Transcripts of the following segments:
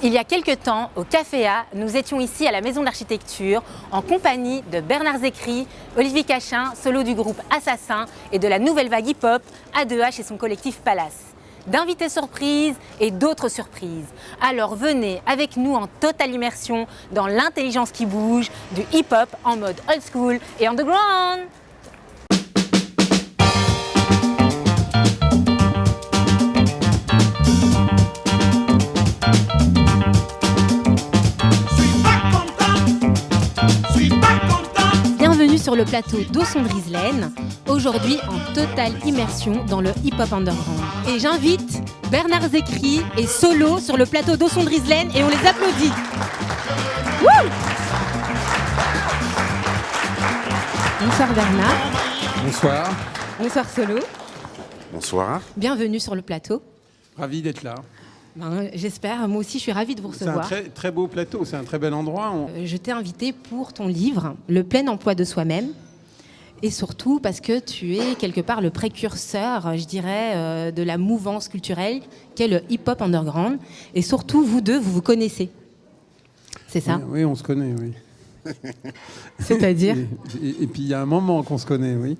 Il y a quelques temps, au Café A, nous étions ici à la Maison d'Architecture en compagnie de Bernard Zecri, Olivier Cachin, solo du groupe Assassin et de la nouvelle vague hip-hop A2H et son collectif Palace. D'invités surprises et d'autres surprises. Alors venez avec nous en totale immersion dans l'intelligence qui bouge du hip-hop en mode old school et underground. Bienvenue sur le plateau d'Ausson-Drizelène, aujourd'hui en totale immersion dans le hip-hop underground. Et j'invite Bernard Zecri et Solo sur le plateau d'Ausson-Drizelène et on les applaudit. Wouh! Bonsoir Bernard. Bonsoir. Bonsoir Solo. Bonsoir. Bienvenue sur le plateau. Ravi d'être là. J'espère, moi aussi je suis ravie de vous recevoir. C'est un très beau plateau, c'est un très bel endroit. Je t'ai invité pour ton livre, Le plein emploi de soi-même. Et surtout parce que tu es quelque part le précurseur, je dirais, de la mouvance culturelle qu'est le hip-hop underground. Et surtout, vous deux, vous vous connaissez. C'est ça? Oui, on se connaît, oui. C'est-à-dire? Et puis il y a un moment qu'on se connaît, oui.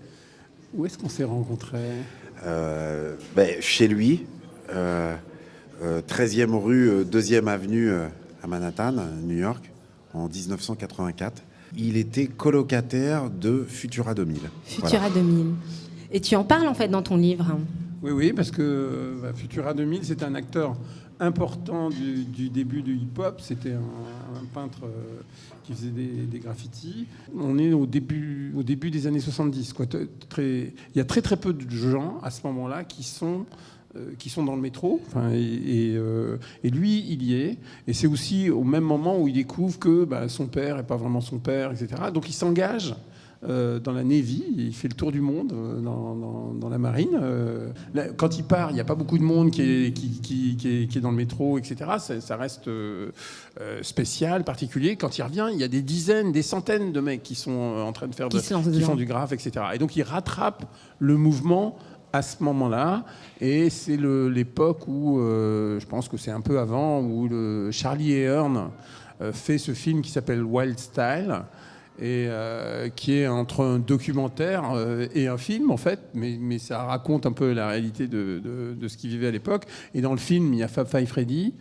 Où est-ce qu'on s'est rencontrés? Chez lui, 13e rue, 2e avenue à Manhattan, New York, en 1984. Il était colocataire de Futura 2000. Futura 2000. Et tu en parles en fait dans ton livre. Oui, parce que Futura 2000, c'est un acteur important du début du hip-hop. C'était un peintre qui faisait des graffitis. On est au début des années 70. Quoi. Il y a très peu de gens à ce moment-là qui sont dans le métro, et lui, il y est. Et c'est aussi au même moment où il découvre que son père n'est pas vraiment son père, etc. Donc il s'engage dans la Navy, il fait le tour du monde dans la marine. Quand il part, il n'y a pas beaucoup de monde qui est dans le métro, etc. Ça reste spécial, particulier. Quand il revient, il y a des dizaines, des centaines de mecs qui sont en train de faire qui font du graphe, etc. Et donc il rattrape le mouvement à ce moment-là, et c'est l'époque où, je pense que c'est un peu avant, où Charlie Hearn fait ce film qui s'appelle Wild Style, et qui est entre un documentaire et un film, en fait, mais ça raconte un peu la réalité de ce qu'il vivait à l'époque. Et dans le film, il y a Fab Five Freddy.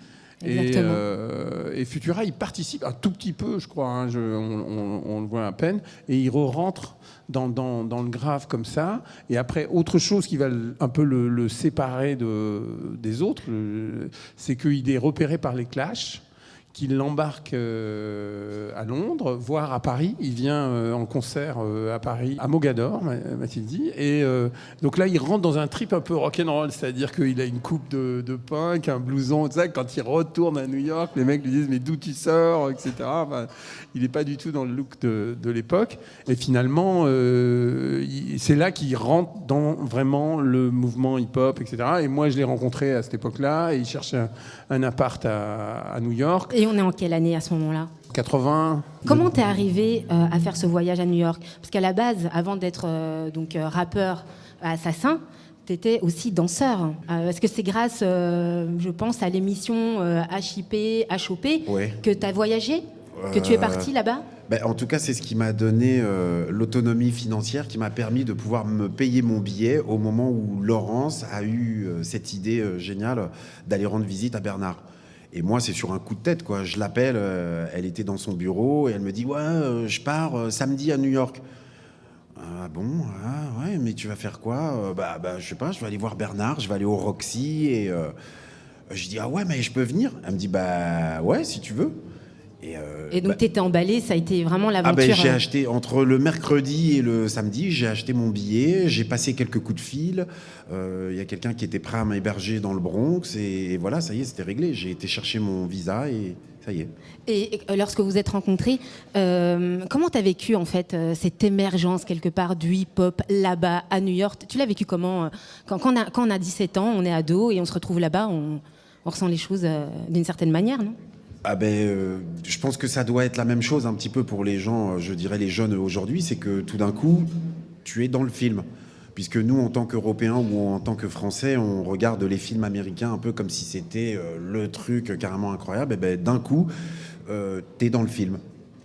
Et Futura, il participe un tout petit peu, je crois, hein, on le voit à peine, et il rentre dans le grave comme ça. Et après, autre chose qui va un peu le séparer des autres, c'est qu'il est repéré par les Clash, qu'il l'embarque à Londres, voire à Paris. Il vient en concert à Paris, à Mogador, m'a-t-il dit. Et donc là, il rentre dans un trip un peu rock'n'roll, c'est-à-dire qu'il a une coupe de punk, un blouson, tout ça. Quand il retourne à New York, les mecs lui disent « mais d'où tu sors ?» etc. Il n'est pas du tout dans le look de l'époque. Et finalement, c'est là qu'il rentre dans vraiment le mouvement hip-hop, etc. Et moi, je l'ai rencontré à cette époque-là, et il cherchait un appart à New York. Et on est en quelle année à ce moment-là? 80. Comment t'es arrivé à faire ce voyage à New York? Parce qu'à la base, avant d'être rappeur assassin, t'étais aussi danseur. Est-ce que c'est grâce, je pense, à l'émission HOP Ouais. que t'as voyagé? Que tu es parti là-bas? En tout cas, c'est ce qui m'a donné l'autonomie financière, qui m'a permis de pouvoir me payer mon billet au moment où Laurence a eu cette idée géniale d'aller rendre visite à Bernard. Et moi, c'est sur un coup de tête, quoi. Je l'appelle, elle était dans son bureau, et elle me dit « Ouais, je pars samedi à New York. » Ah bon? Ah, ouais, mais tu vas faire quoi? Je sais pas, je vais aller voir Bernard, je vais aller au Roxy, et je dis « Ah ouais, mais je peux venir? » Elle me dit « Bah ouais, si tu veux. » Et donc t'étais emballé, ça a été vraiment l'aventure. J'ai acheté, entre le mercredi et le samedi, j'ai acheté mon billet, j'ai passé quelques coups de fil, il y a quelqu'un qui était prêt à m'héberger dans le Bronx, et voilà, ça y est, c'était réglé. J'ai été chercher mon visa et ça y est. Et lorsque vous êtes rencontrés, comment t'as vécu en fait cette émergence quelque part du hip-hop là-bas à New York? Tu l'as vécu comment quand on a 17 ans, on est ado et on se retrouve là-bas, on ressent les choses d'une certaine manière, non? Je pense que ça doit être la même chose un petit peu pour les gens, je dirais les jeunes aujourd'hui, c'est que tout d'un coup, tu es dans le film. puisque nous, en tant qu'Européens ou en tant que Français, on regarde les films américains un peu comme si c'était le truc carrément incroyable. Et ben, d'un coup, t'es dans le film.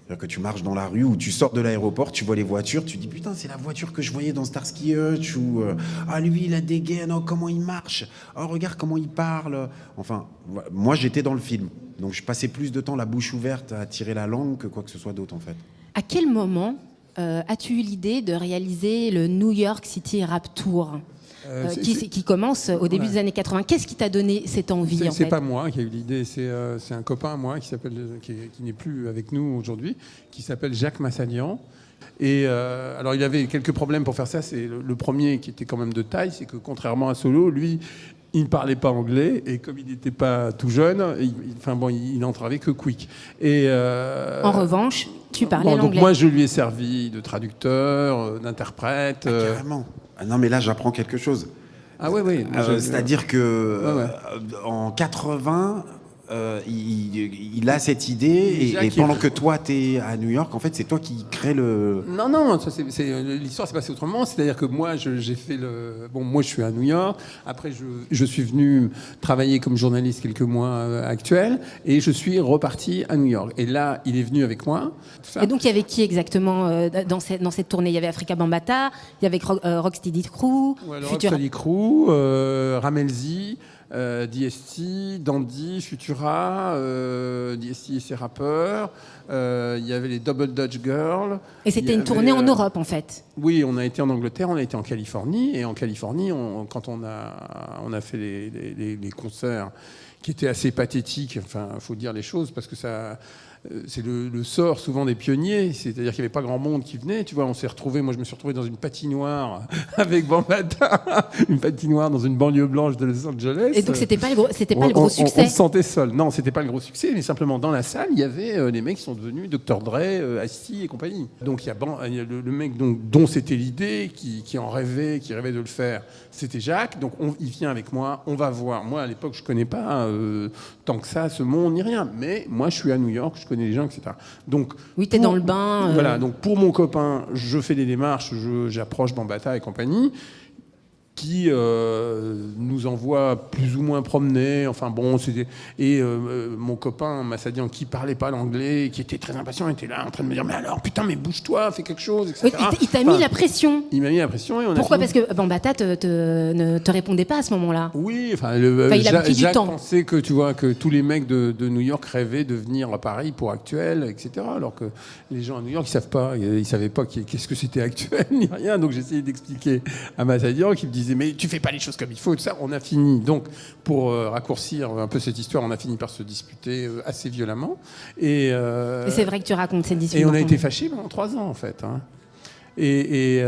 C'est-à-dire que tu marches dans la rue ou tu sors de l'aéroport, tu vois les voitures, tu dis putain, c'est la voiture que je voyais dans Starsky Hutch, ou ah, lui il a des gaines, oh comment il marche, oh regarde comment il parle. Enfin, moi j'étais dans le film, donc je passais plus de temps la bouche ouverte à tirer la langue que quoi que ce soit d'autre en fait. À quel moment as-tu eu l'idée de réaliser le New York City Rap Tour qui commence au début des années 80? Qu'est-ce qui t'a donné cette envie en fait? C'est pas moi qui a eu l'idée, c'est un copain à moi qui n'est plus avec nous aujourd'hui, qui s'appelle Jacques Massadian. Et alors il avait quelques problèmes pour faire ça. C'est le premier qui était quand même de taille, c'est que contrairement à Solo, lui, il ne parlait pas anglais, et comme il n'était pas tout jeune, il n'entravait que Quick. Et en revanche, tu parlais l'anglais. Donc moi, je lui ai servi de traducteur, d'interprète. Carrément. Ah non, mais là, j'apprends quelque chose. Ah oui. C'est-à-dire que en 80, il a cette idée, et pendant que toi, t'es à New York, en fait, c'est toi qui crée le... Non, l'histoire s'est passée autrement. C'est-à-dire que moi, j'ai fait moi, je suis à New York. Après, je suis venu travailler comme journaliste quelques mois actuels, et je suis reparti à New York. Et là, il est venu avec moi. Et donc, il y avait qui exactement dans cette tournée? Il y avait Afrika Bambaataa, il y avait Rocksteady Crew, Rocksteady Crew, Ramelzy, DST, Dandy, Futura, DST et ses rappeurs. Il y avait les Double Dutch Girls. Et c'était une tournée en Europe, en fait? Oui, on a été en Angleterre, on a été en Californie. Et en Californie, quand on a fait les concerts qui étaient assez pathétiques, enfin, il faut dire les choses, parce que ça... C'est le sort souvent des pionniers, c'est-à-dire qu'il n'y avait pas grand monde qui venait. Tu vois, moi je me suis retrouvé dans une patinoire avec Bambaataa, une patinoire dans une banlieue blanche de Los Angeles. Et donc c'était pas le gros succès. On se sentait seul. Non, c'était pas le gros succès, mais simplement dans la salle, il y avait les mecs qui sont devenus Dr Dre, Ice-T et compagnie. Donc il y a le mec dont c'était l'idée, qui rêvait de le faire, c'était Jacques. Donc il vient avec moi, on va voir. Moi à l'époque je connais pas tant que ça ce monde ni rien, mais moi je suis à New York, je connais les gens, etc. Donc, oui, t'es dans le bain. Voilà, donc pour mon copain, je fais des démarches, j'approche Bambaataa et compagnie, qui nous envoie plus ou moins promener. Enfin bon, mon copain Massadian, qui parlait pas l'anglais, qui était très impatient, était là en train de me dire mais alors putain, mais bouge-toi, fais quelque chose, etc. Oui, il t'a mis la pression. Il m'a mis la pression et on Pourquoi? a fini. Parce que Bambaataa ne te répondait pas à ce moment-là. Oui, il a pris du temps. Pensait que tu vois que tous les mecs de New York rêvaient de venir à Paris pour Actuel, etc. Alors que les gens à New York ils savaient pas qu'est-ce que c'était Actuel ni rien. Donc j'essayais d'expliquer à Massadian, qui me disait mais tu fais pas les choses comme il faut, tout ça. On a fini, donc pour raccourcir un peu cette histoire, on a fini par se disputer assez violemment. Et c'est vrai que tu racontes cette dispute. Et on a été fâchés pendant 3 ans en fait. Hein. Et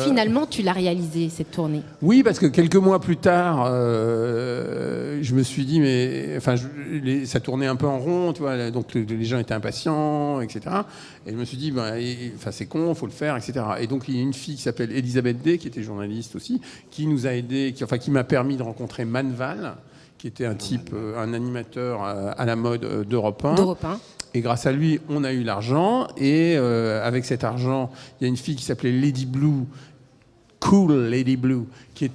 finalement, tu l'as réalisé, cette tournée? Oui, parce que quelques mois plus tard, je me suis dit, mais enfin, ça tournait un peu en rond, tu vois, donc les gens étaient impatients, etc. Et je me suis dit, c'est con, faut le faire, etc. Et donc il y a une fille qui s'appelle Elisabeth Day, qui était journaliste aussi, qui nous a aidés, qui m'a permis de rencontrer Manval, qui était un animateur à la mode d'Europe 1. Et grâce à lui, on a eu l'argent. Et avec cet argent, il y a une fille qui s'appelait Lady Blue, Cool Lady Blue, qui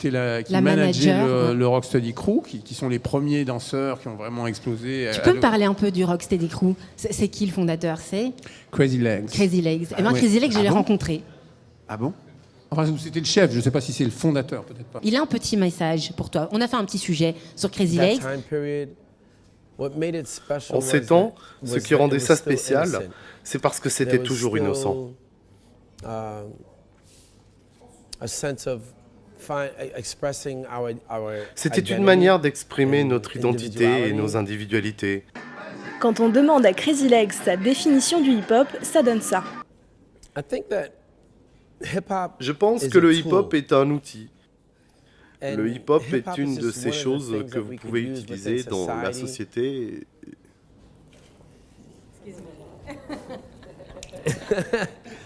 manageait le Rocksteady Crew, qui sont les premiers danseurs qui ont vraiment explosé. Tu peux me parler un peu du Rocksteady Crew? C'est qui le fondateur? C'est Crazy Legs. Crazy Legs. Et bien, Crazy Legs, je l'ai rencontré. Ah bon? Enfin, c'était le chef, je ne sais pas si c'est le fondateur, peut-être pas. Il a un petit message pour toi. On a fait un petit sujet sur Crazy Legs. En ces temps, ce qui rendait ça spécial, c'est parce que c'était toujours innocent. C'était une manière d'exprimer notre identité et nos individualités. Quand on demande à Crazy Legs sa définition du hip-hop, ça donne ça. Je pense que le hip-hop est un outil. Le hip-hop est une de ces choses que vous pouvez utiliser dans la société.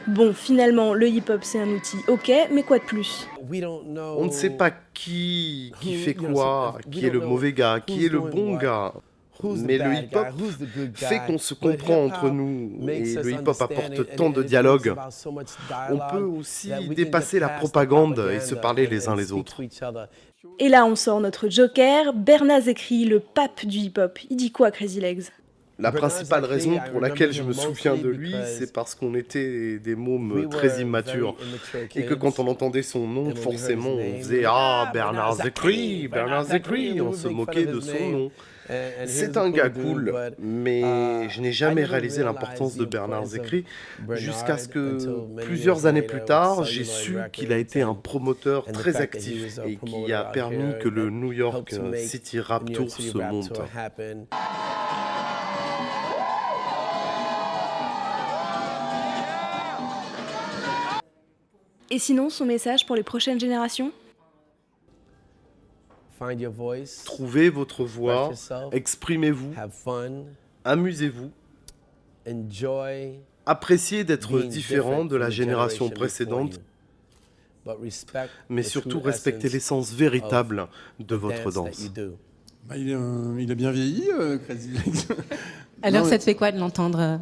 Bon, finalement, le hip-hop c'est un outil, ok, mais quoi de plus? On ne sait pas qui fait quoi, qui est le mauvais gars, qui est le bon gars. Mais le hip-hop fait qu'on se comprend entre nous et le hip-hop apporte tant de dialogue. On peut aussi dépasser la propagande et se parler les uns les autres. Et là, on sort notre joker, Bernard Zechri, le pape du hip-hop. Il dit quoi, Crazy Legs ? La principale raison pour laquelle je me souviens de lui, c'est parce qu'on était des mômes très immatures. Et que quand on entendait son nom, forcément, on faisait « Ah, Bernard Zechri, Bernard Zechri !» On se moquait de son nom. C'est un gars cool, mais je n'ai jamais réalisé l'importance de Bernard Zechri jusqu'à ce que, plusieurs années plus tard, j'ai su qu'il a été un promoteur très actif et qui a permis que le New York City Rap Tour se monte. Et sinon, son message pour les prochaines générations ? Trouvez votre voix, exprimez-vous, amusez-vous, appréciez d'être différent de la génération précédente, mais surtout respectez l'essence véritable de votre danse. Il a bien vieilli, Crazy Legs. Alors, ça te fait quoi de l'entendre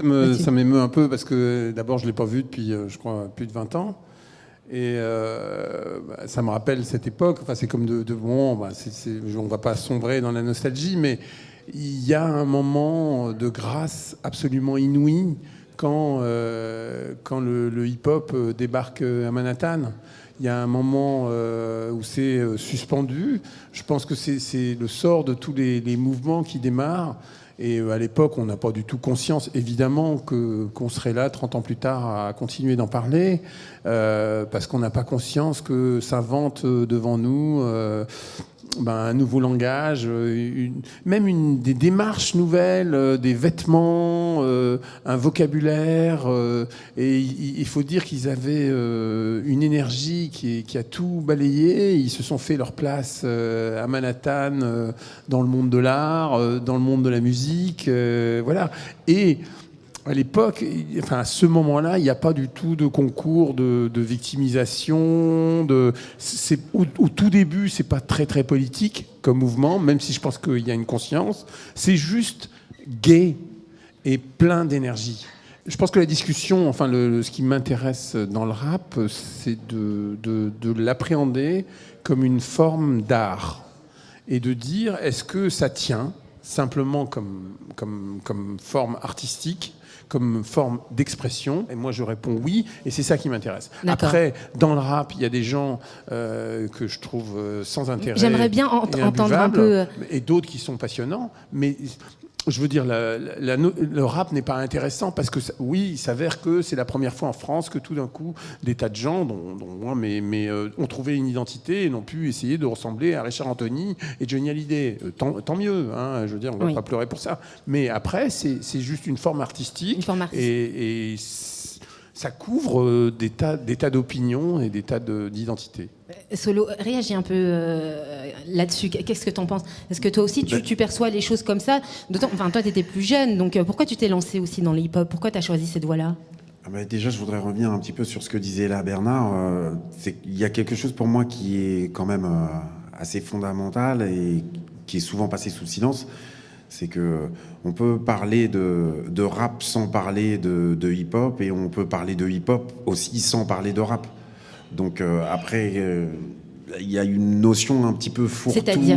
Moi, ça m'émeut un peu parce que d'abord, je ne l'ai pas vu depuis, je crois, plus de 20 ans. Et ça me rappelle cette époque. Enfin, c'est comme on ne va pas sombrer dans la nostalgie, mais il y a un moment de grâce absolument inouï quand le hip-hop débarque à Manhattan. Il y a un moment où c'est suspendu. Je pense que c'est le sort de tous les mouvements qui démarrent. Et à l'époque, on n'a pas du tout conscience, évidemment, qu'on serait là 30 ans plus tard à continuer d'en parler, parce qu'on n'a pas conscience que s'invente devant nous un nouveau langage, même des démarches nouvelles, des vêtements, un vocabulaire. Et il faut dire qu'ils avaient une énergie qui a tout balayé. Ils se sont fait leur place à Manhattan, dans le monde de l'art, dans le monde de la musique. Voilà. Et à l'époque, enfin à ce moment-là, il n'y a pas du tout de concours de victimisation. Au tout début, c'est pas très très politique comme mouvement, même si je pense qu'il y a une conscience. C'est juste gai et plein d'énergie. Je pense que la discussion, enfin ce qui m'intéresse dans le rap, c'est de l'appréhender comme une forme d'art et de dire est-ce que ça tient simplement comme forme artistique, comme forme d'expression. Et moi, je réponds oui, et c'est ça qui m'intéresse. D'accord. Après, dans le rap, il y a des gens que je trouve sans intérêt. J'aimerais bien entendre un peu... Et d'autres qui sont passionnants, mais... Je veux dire, le rap n'est pas intéressant parce que, oui, il s'avère que c'est la première fois en France que tout d'un coup, des tas de gens, dont moi, ont trouvé une identité et n'ont pu essayer de ressembler à Richard Anthony et Johnny Hallyday. Tant mieux, hein, je veux dire, on ne va pas pleurer pour ça. Mais après, c'est juste une forme artistique. Et ça couvre des tas d'opinions et des tas d'identités. Solo, réagis un peu là-dessus. Qu'est-ce que tu en penses ? Est-ce que toi aussi, tu perçois les choses comme ça ? Enfin, toi, tu étais plus jeune, donc pourquoi tu t'es lancé aussi dans le hip-hop ? Pourquoi tu as choisi cette voie-là ? Déjà, je voudrais revenir un petit peu sur ce que disait là Bernard. Il y a quelque chose pour moi qui est quand même assez fondamental et qui est souvent passé sous le silence. C'est que on peut parler de rap sans parler de hip-hop, et on peut parler de hip-hop aussi sans parler de rap. Donc après, il y a une notion un petit peu fourre-tout. C'est-à-dire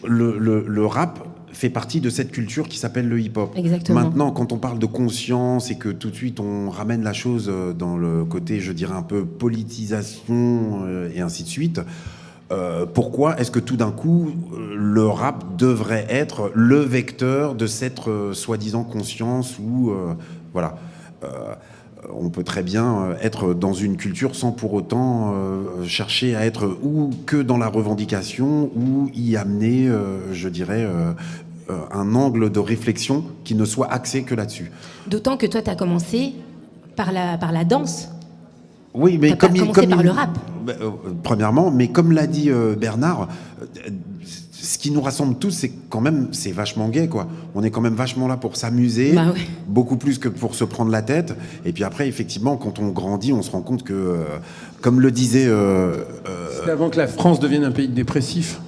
le rap fait partie de cette culture qui s'appelle le hip-hop. Exactement. Maintenant, quand on parle de conscience et que tout de suite on ramène la chose dans le côté, je dirais, un peu politisation et ainsi de suite, pourquoi est-ce que tout d'un coup le rap devrait être le vecteur de cette soi-disant conscience ou voilà. On peut très bien être dans une culture sans pour autant chercher à être ou que dans la revendication ou y amener, je dirais, un angle de réflexion qui ne soit axé que là-dessus. D'autant que toi, tu as commencé par la danse. Oui, mais comme par le rap. Premièrement, mais comme l'a dit Bernard, ce qui nous rassemble tous, c'est quand même, c'est vachement gai, quoi. On est quand même vachement là pour s'amuser, beaucoup plus que pour se prendre la tête. Et puis après, effectivement, quand on grandit, on se rend compte que, comme le disait... C'est avant que la France devienne un pays dépressif.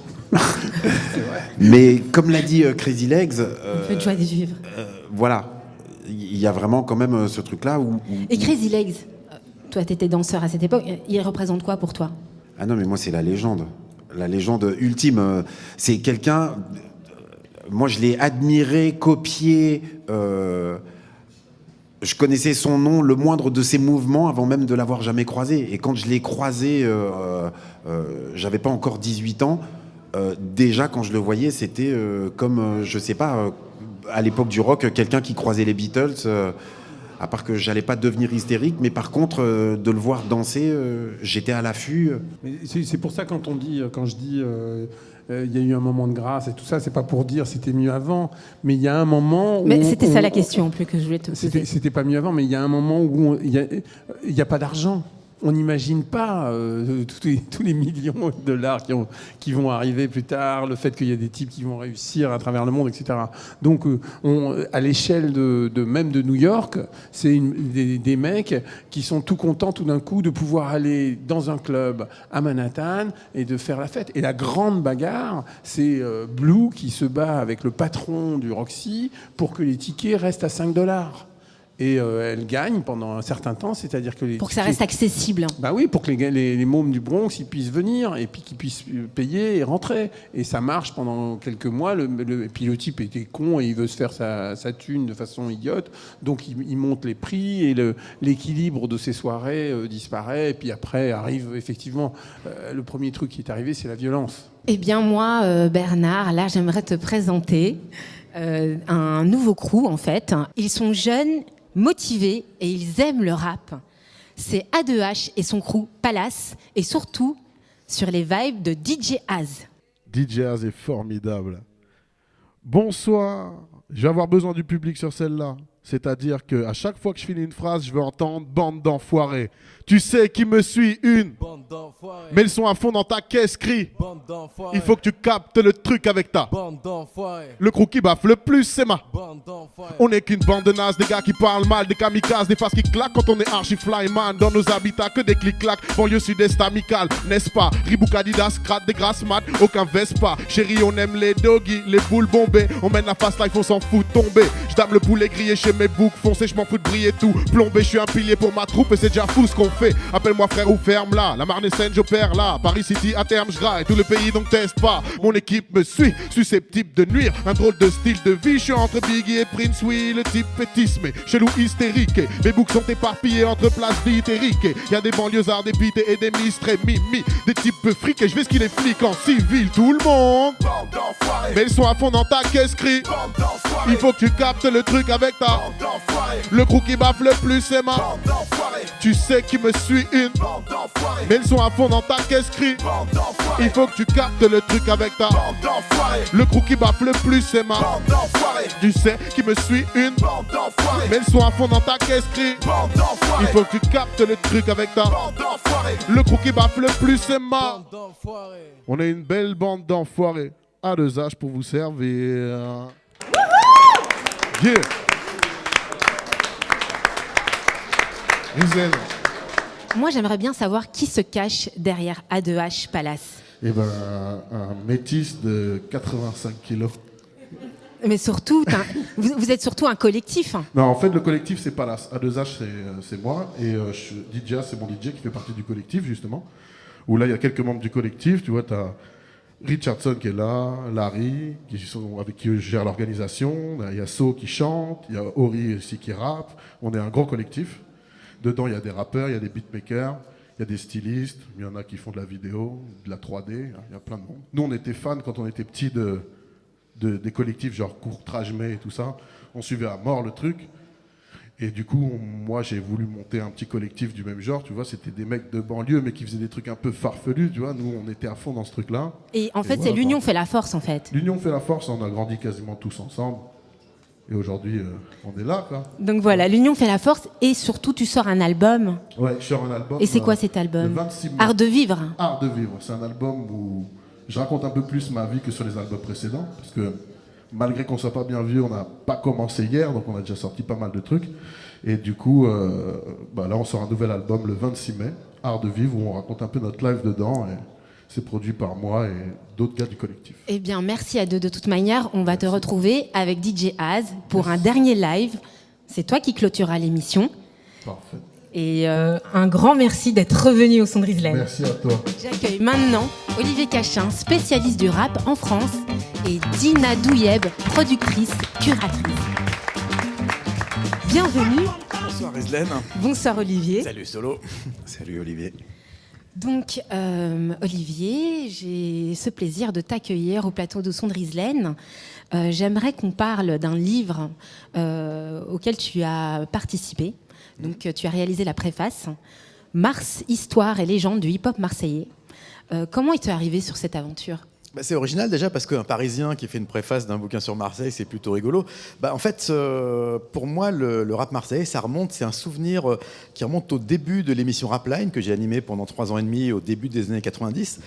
Mais comme l'a dit Crazy Legs, Un peu de joie de vivre. voilà, il y a vraiment quand même ce truc-là où... Et Crazy Legs, toi, tu étais danseur à cette époque, il représente quoi pour toi? Ah non, mais moi, c'est la légende ultime. C'est quelqu'un... Moi, je l'ai admiré, copié... Je connaissais son nom, le moindre de ses mouvements, avant même de l'avoir jamais croisé. Et quand je l'ai croisé, j'avais pas encore 18 ans. Déjà, quand je le voyais, c'était comme, je sais pas, à l'époque du rock, quelqu'un qui croisait les Beatles. À part que j'allais pas devenir hystérique, mais par contre, de le voir danser, j'étais à l'affût. Mais c'est pour ça quand je dis il y a eu un moment de grâce et tout ça, c'est pas pour dire c'était mieux avant, mais il y a un moment où... Mais c'était ça la question, plus que je voulais te poser. C'était pas mieux avant, mais il y a un moment où il y a pas d'argent. On n'imagine pas tous les millions de dollars qui vont arriver plus tard, le fait qu'il y a des types qui vont réussir à travers le monde, etc. Donc, à l'échelle même de New York, c'est des mecs qui sont tout contents tout d'un coup de pouvoir aller dans un club à Manhattan et de faire la fête. Et la grande bagarre, c'est Blue qui se bat avec le patron du Roxy pour que les tickets restent à $5. Et elle gagne pendant un certain temps, c'est-à-dire que pour que ça reste accessible. Bah oui, pour que les mômes du Bronx ils puissent venir et puis qu'ils puissent payer et rentrer. Et ça marche pendant quelques mois. Et puis le type était con et il veut se faire sa thune de façon idiote. Donc il monte les prix et l'équilibre de ces soirées disparaît. Et puis après arrive effectivement le premier truc qui est arrivé, c'est la violence. Eh bien moi, Bernard, là j'aimerais te présenter un nouveau crew en fait. Ils sont jeunes, motivés et ils aiment le rap. C'est A2H et son crew Palace et surtout sur les vibes de DJ Az. DJ Az est formidable. Bonsoir, je vais avoir besoin du public sur celle-là. C'est-à-dire qu'à chaque fois que je finis une phrase, je veux entendre « bande d'enfoirés ». Tu sais qui me suit une. Bande d'enfoirés. Mets le son à fond dans ta caisse, crie. Bande d'enfoirés. Il faut que tu captes le truc avec ta. Bande d'enfoirés. Le crew qui baffe le plus, c'est ma. Bande d'enfoirés. On n'est qu'une bande de nazes, des gars qui parlent mal, des kamikazes, des faces qui claquent quand on est archi-flyman. Dans nos habitats, que des clics-clacs. Banlieue sud-est amicale, n'est-ce pas? Reebok, Adidas, Krat, des grasses mat, aucun Vespa. Chérie, on aime les doggies, les boules bombées. On mène la fast life, on s'en fout de tomber. Je dame le poulet grillé chez mes boucs foncés, je m'en fous de briller tout. Plombé, je suis un pilier pour ma troupe et c'est déjà fou ce qu'on fait. Appelle-moi frère ou ferme là, la Marne-Seine j'opère là. Paris City à terme je graille, tout le pays donc teste pas. Mon équipe me suit, susceptible de nuire. Un drôle de style de vie, je suis entre Biggie et Prince, oui le type fétisme. Chelou hystérique, mes boucs sont éparpillés entre places d'Itérique. Y'a des banlieusards dépités et des ministres et mimi. Des types peu friqués, je vais ce qu'il est flic en civil. Tout le monde, mais ils sont à fond dans ta caisse crie. Il faut que tu captes le truc avec ta. Le crew qui baffe le plus c'est ma. Tu sais qui me suit une. Mais ils sont à fond dans ta caisse crie. Il faut que tu captes le truc avec ta. Le crew qui baffe le plus c'est ma. Tu sais qui me suit une. Mais ils sont à fond dans ta caisse crie. Il faut que tu captes le truc avec ta. Le crew qui baffe le plus c'est ma. On est une belle bande d'enfoirés. A2H pour vous servir. Yeah. Moi, j'aimerais bien savoir qui se cache derrière A2H Palace. Eh ben, un métis de 85 kilos. Mais surtout, vous êtes surtout un collectif. Non, en fait, le collectif, c'est Palace. A2H, c'est moi. Et DJ, c'est mon DJ qui fait partie du collectif, justement. Où là, il y a quelques membres du collectif. Tu vois, tu as Richardson qui est là, Larry, avec qui je gère l'organisation. Il y a So qui chante, il y a Ori aussi qui rappe. On est un gros collectif. Dedans, il y a des rappeurs, il y a des beatmakers, il y a des stylistes, il y en a qui font de la vidéo, de la 3D, il y a plein de monde. Nous, on était fans quand on était petits des collectifs genre Courtrage-May et tout ça. On suivait à mort le truc. Et du coup, moi, j'ai voulu monter un petit collectif du même genre, tu vois. C'était des mecs de banlieue, mais qui faisaient des trucs un peu farfelus, tu vois. Nous, on était à fond dans ce truc-là. Et en fait, voilà, c'est l'union fait la force, en fait. L'union fait la force, on a grandi quasiment tous ensemble. Et aujourd'hui, on est là, quoi. Donc voilà, l'union fait la force et surtout, tu sors un album. Ouais, je sors un album. Et c'est quoi cet album? Le 26 mai. Art de vivre. Art de vivre. C'est un album où je raconte un peu plus ma vie que sur les albums précédents. Parce que malgré qu'on soit pas bien vieux, on n'a pas commencé hier, donc on a déjà sorti pas mal de trucs. Et du coup, là, on sort un nouvel album le 26 mai, Art de vivre, où on raconte un peu notre life dedans. Et C'est produit par moi et d'autres gars du collectif. Eh bien, merci à deux. De toute manière, on va te retrouver avec DJ Az pour un dernier live. C'est toi qui clôtureras l'émission. Parfait. Et un grand merci d'être revenu au son de Rizlen. Merci à toi. J'accueille maintenant Olivier Cachin, spécialiste du rap en France, et Dina Douyeb, productrice, curatrice. Bienvenue. Bonsoir Rizlen. Bonsoir Olivier. Salut Solo. Salut Olivier. Donc, Olivier, j'ai ce plaisir de t'accueillir au plateau de son de Rizlen. J'aimerais qu'on parle d'un livre auquel tu as participé. Donc, tu as réalisé la préface, Mars, histoire et légende du hip-hop marseillais. Comment es-tu arrivé sur cette aventure ? C'est original déjà parce qu'un Parisien qui fait une préface d'un bouquin sur Marseille, c'est plutôt rigolo. En fait, pour moi, le rap marseillais, c'est un souvenir qui remonte au début de l'émission Rapline que j'ai animée pendant 3 ans et demi, au début des années 90.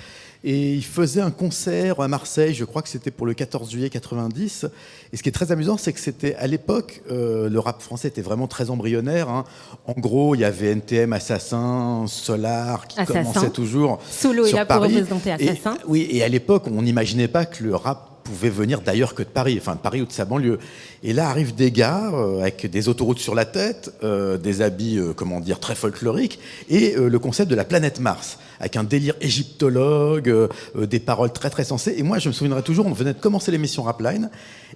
Et il faisait un concert à Marseille, je crois que c'était pour le 14 juillet 90. Et ce qui est très amusant, c'est que c'était à l'époque, le rap français était vraiment très embryonnaire. Hein. En gros, il y avait NTM, Assassin, Solar, qui commençait toujours Solo sur est là Paris. pour représenter Assassin. Et à l'époque, on n'imaginait pas que le rap pouvait venir d'ailleurs que de Paris, enfin de Paris ou de sa banlieue. Et là arrivent des gars avec des autoroutes sur la tête, des habits, très folkloriques, et le concept de la planète Mars, avec un délire égyptologue, des paroles très très sensées. Et moi, je me souviendrai toujours, on venait de commencer l'émission Rapline,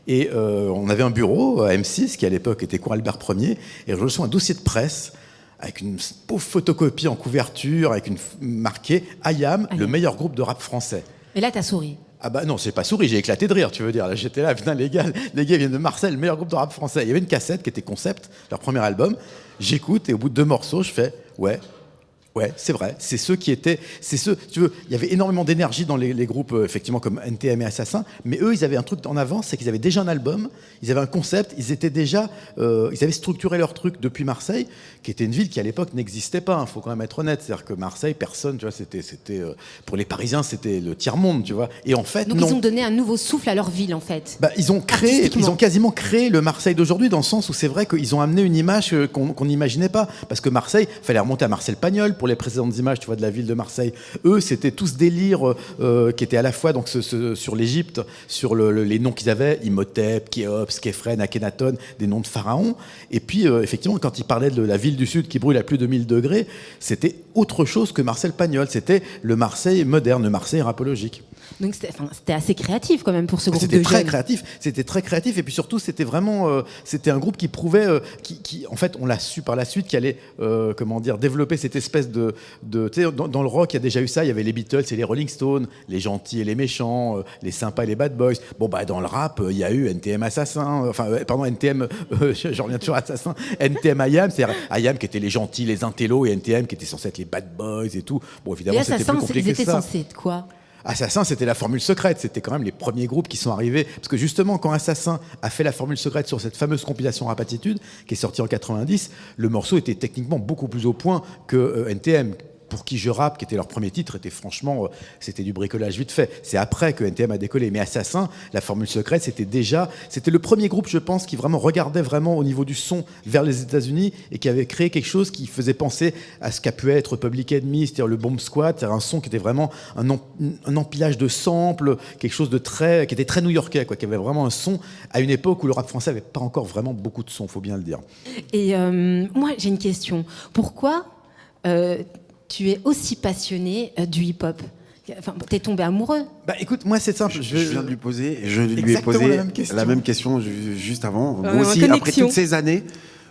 et on avait un bureau à M6, qui à l'époque était cours Albert Ier, et je reçois un dossier de presse, avec une pauvre photocopie en couverture, avec marqué « IAM, le meilleur groupe de rap français ». Et là, t'as souri. Ah bah non, c'est pas souri, j'ai éclaté de rire, tu veux dire. Là, j'étais là, putain, les gars viennent de Marseille, le meilleur groupe de rap français. Il y avait une cassette qui était Concept, leur premier album. J'écoute et au bout de 2 morceaux, je fais ouais, c'est vrai. C'est ceux, tu veux, il y avait énormément d'énergie dans les groupes, effectivement, comme NTM et Assassin, mais eux, ils avaient un truc en avance, c'est qu'ils avaient déjà un album, ils avaient un concept, ils avaient structuré leur truc depuis Marseille, qui était une ville qui, à l'époque, n'existait pas, hein, faut quand même être honnête. C'est-à-dire que Marseille, personne, tu vois, c'était pour les Parisiens, c'était le tiers-monde, tu vois. Et en fait, donc, non. ils ont donné un nouveau souffle à leur ville, en fait. Ils ont quasiment créé le Marseille d'aujourd'hui, dans le sens où c'est vrai qu'ils ont amené une image qu'on n'imaginait pas. Parce que Marseille, il fallait remonter à Marcel Pagnol pour les précédentes images, tu vois, de la ville de Marseille. Eux, c'était tout ce délire qui était à la fois donc, sur l'Égypte, sur les noms qu'ils avaient, Imhotep, Khéops, Képhren, Akhenaton, des noms de pharaons. Et puis, effectivement, quand ils parlaient de la ville du Sud qui brûle à plus de 1000 degrés, c'était autre chose que Marcel Pagnol. C'était le Marseille moderne, le Marseille rapologique. Donc c'était assez créatif quand même pour ce groupe de jeunes. C'était très créatif et puis surtout c'était vraiment c'était un groupe qui prouvait qui en fait on l'a su par la suite qui allait développer cette espèce de tu sais dans le rock il y a déjà eu ça, il y avait les Beatles et les Rolling Stones, les gentils et les méchants, les sympas et les bad boys. Dans le rap il y a eu NTM Assassin, NTM je reviens toujours à Assassin, NTM IAM, c'est-à-dire IAM qui étaient les gentils, les intellos et NTM qui étaient censés être les bad boys et tout. Évidemment c'était plus compliqué que ça. Ils étaient censés être quoi ? Assassin, c'était la formule secrète. C'était quand même les premiers groupes qui sont arrivés. Parce que justement, quand Assassin a fait la formule secrète sur cette fameuse compilation Rap Attitude, qui est sortie en 90, le morceau était techniquement beaucoup plus au point que NTM. Pour qui je rappe, qui était leur premier titre, c'était du bricolage vite fait. C'est après que NTM a décollé. Mais Assassin, la formule secrète, c'était le premier groupe, je pense, qui vraiment regardait vraiment au niveau du son vers les États-Unis et qui avait créé quelque chose qui faisait penser à ce qu'a pu être Public Enemy, c'est-à-dire le Bomb Squad, c'est-à-dire un son qui était vraiment un empilage de samples, quelque chose qui était très new-yorkais, qui avait vraiment un son à une époque où le rap français n'avait pas encore vraiment beaucoup de son, faut bien le dire. Et moi, j'ai une question. Pourquoi tu es aussi passionné du hip-hop ? T'es tombé amoureux ? Écoute, moi c'est simple. Je viens de lui poser, je lui ai posé la même question juste avant. Moi aussi, connexion. Après toutes ces années,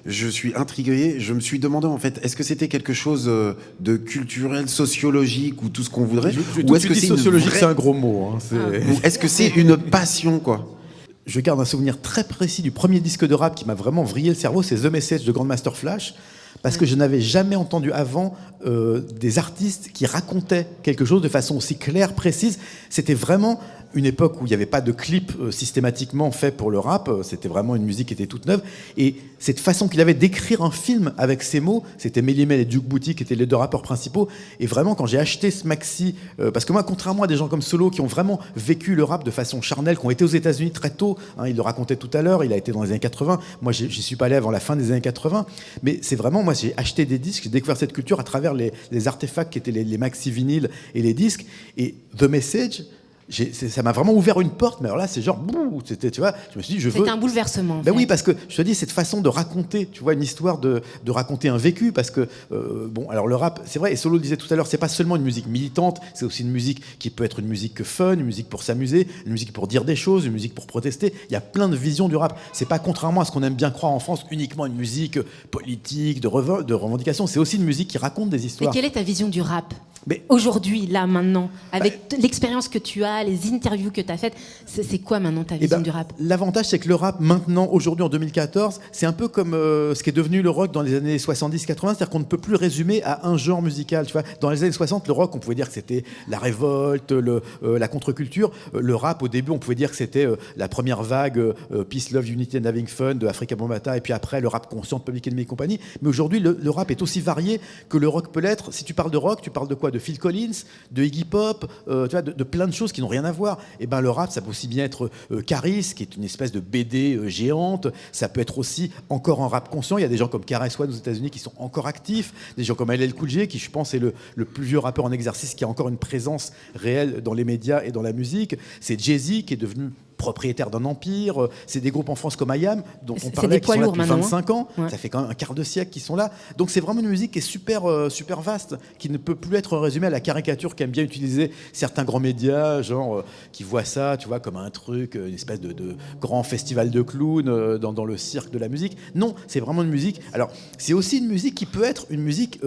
je suis intrigué. Je me suis demandé en fait, est-ce que c'était quelque chose de culturel, sociologique ou tout ce qu'on voudrait, ou est-ce que c'est sociologique, c'est un gros mot. Hein, ou est-ce que c'est une passion, quoi ? Je garde un souvenir très précis du premier disque de rap qui m'a vraiment vrillé le cerveau, c'est The Message de Grandmaster Flash. Parce que je n'avais jamais entendu avant des artistes qui racontaient quelque chose de façon aussi claire, précise. C'était vraiment une époque où il n'y avait pas de clip systématiquement fait pour le rap. C'était vraiment une musique qui était toute neuve. Et cette façon qu'il avait d'écrire un film avec ces mots, c'était Melly Mel et Duke Booty qui étaient les deux rappeurs principaux. Et vraiment, quand j'ai acheté ce maxi, parce que moi, contrairement à des gens comme Solo qui ont vraiment vécu le rap de façon charnelle, qui ont été aux États-Unis très tôt, hein, il le racontait tout à l'heure, il a été dans les années 80. Moi, j'y suis pas allé avant la fin des années 80. Mais c'est vraiment, moi, j'ai acheté des disques, j'ai découvert cette culture à travers les artefacts qui étaient les maxi vinyles et les disques. Et The Message, ça m'a vraiment ouvert une porte, mais alors là, c'est genre, c'était, tu vois, je me suis dit, C'était un bouleversement. Ben oui, parce que je te dis, cette façon de raconter, tu vois, une histoire, de raconter un vécu, parce que, bon, alors le rap, c'est vrai, et Solo le disait tout à l'heure, c'est pas seulement une musique militante, c'est aussi une musique qui peut être une musique fun, une musique pour s'amuser, une musique pour dire des choses, une musique pour protester. Il y a plein de visions du rap. C'est pas, contrairement à ce qu'on aime bien croire en France, uniquement une musique politique, de revendication. C'est aussi une musique qui raconte des histoires. Et quelle est ta vision du rap ? Mais aujourd'hui, là, maintenant, avec l'expérience que tu as, les interviews que tu as faites, c'est quoi maintenant ta vision du rap ? L'avantage, c'est que le rap, maintenant, aujourd'hui, en 2014, c'est un peu comme ce qui est devenu le rock dans les années 70-80, c'est-à-dire qu'on ne peut plus résumer à un genre musical. Tu vois, dans les années 60, le rock, on pouvait dire que c'était la révolte, la contre-culture. Le rap, au début, on pouvait dire que c'était la première vague Peace, Love, Unity and Having Fun de Afrika Bambaataa, et puis après, le rap conscient de Public Enemy et compagnie. Mais aujourd'hui, le rap est aussi varié que le rock peut l'être. Si tu parles de rock, tu parles de quoi ? De Phil Collins, de Iggy Pop, tu vois, de plein de choses qui n'ont rien à voir. Et ben le rap, ça peut aussi bien être Caris, qui est une espèce de BD géante. Ça peut être aussi encore en rap conscient. Il y a des gens comme KRS-One aux États-Unis qui sont encore actifs, des gens comme LL Cool J, qui je pense est le plus vieux rappeur en exercice qui a encore une présence réelle dans les médias et dans la musique. C'est Jay-Z qui est devenu propriétaire d'un empire. C'est des groupes en France comme IAM, dont on parlait, qui sont là depuis 25 ans. Ouais. Ça fait quand même un quart de siècle qu'ils sont là. Donc c'est vraiment une musique qui est super vaste, qui ne peut plus être résumée à la caricature qu'aiment bien utiliser certains grands médias, genre qui voient ça, tu vois, comme un truc, une espèce de grand festival de clowns dans le cirque de la musique. Non, c'est vraiment une musique. Alors c'est aussi une musique qui peut être une musique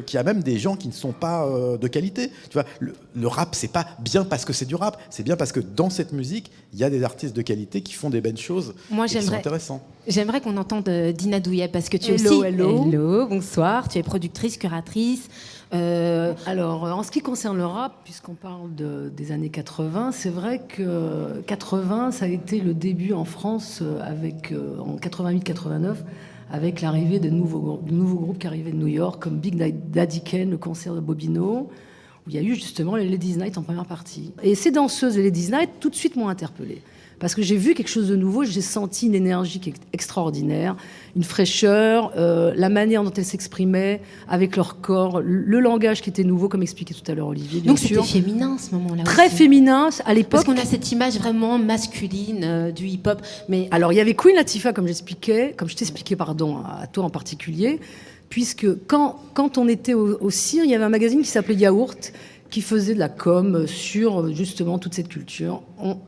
qui a même des gens qui ne sont pas de qualité. Tu vois, le rap, c'est pas bien parce que c'est du rap, c'est bien parce que dans cette musique, il y a des artistes de qualité qui font des belles choses. Moi, qui sont intéressants. J'aimerais qu'on entende Dina Douillet, parce que tu es aussi... Hello, bonsoir. Tu es productrice, curatrice. Alors, en ce qui concerne le rap, puisqu'on parle des années 80, c'est vrai que 80, ça a été le début en France, en 88-89, avec l'arrivée de nouveaux groupes qui arrivaient de New York, comme Big Daddy Kane, le concert de Bobino, où il y a eu justement les Ladies Night en première partie. Et ces danseuses des Ladies Night, tout de suite, m'ont interpellée. Parce que j'ai vu quelque chose de nouveau, j'ai senti une énergie extraordinaire, une fraîcheur, la manière dont elles s'exprimaient avec leur corps, le langage qui était nouveau, comme expliquait tout à l'heure Olivier, bien sûr. Donc c'était féminin, ce moment-là. Très aussi. Féminin, à l'époque. Parce qu'on a cette image vraiment masculine du hip-hop. Mais... Alors, il y avait Queen Latifah, comme je t'expliquais, à toi en particulier, puisque quand on était au CIR, il y avait un magazine qui s'appelait Yaourt, qui faisait de la com sur justement toute cette culture.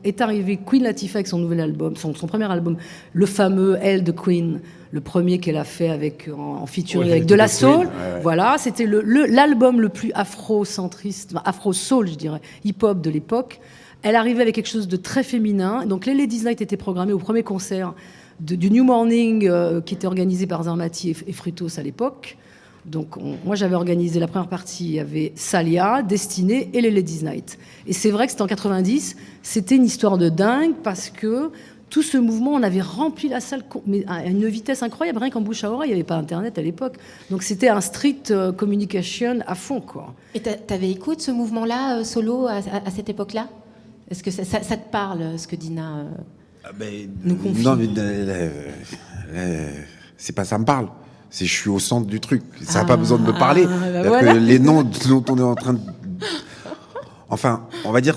Est arrivé Queen Latifah avec son nouvel album, son premier album, le fameux Elle de Queen, le premier qu'elle a fait en featuring avec De La Soul. Ouais. Voilà, c'était l'album le plus afro-centriste, afro-soul, je dirais, hip-hop de l'époque. Elle arrivait avec quelque chose de très féminin. Donc les Ladies Night étaient programmées au premier concert du New Morning qui était organisé par Zarmati et Frutos à l'époque. Donc moi j'avais organisé la première partie, il y avait Salia, Destinée et les Ladies Night. Et c'est vrai que c'était en 90, c'était une histoire de dingue parce que tout ce mouvement, on avait rempli la salle mais à une vitesse incroyable, rien qu'en bouche à oreille, il n'y avait pas Internet à l'époque. Donc c'était un street communication à fond, quoi. Et t'avais écho de ce mouvement-là, Solo, à cette époque-là ? Est-ce que ça te parle, ce que Dina nous confie ? Non, mais c'est pas ça me parle. Je suis au centre du truc. Ça n'a pas besoin de me parler. Voilà. Que les noms dont on est en train de... Enfin, on va dire,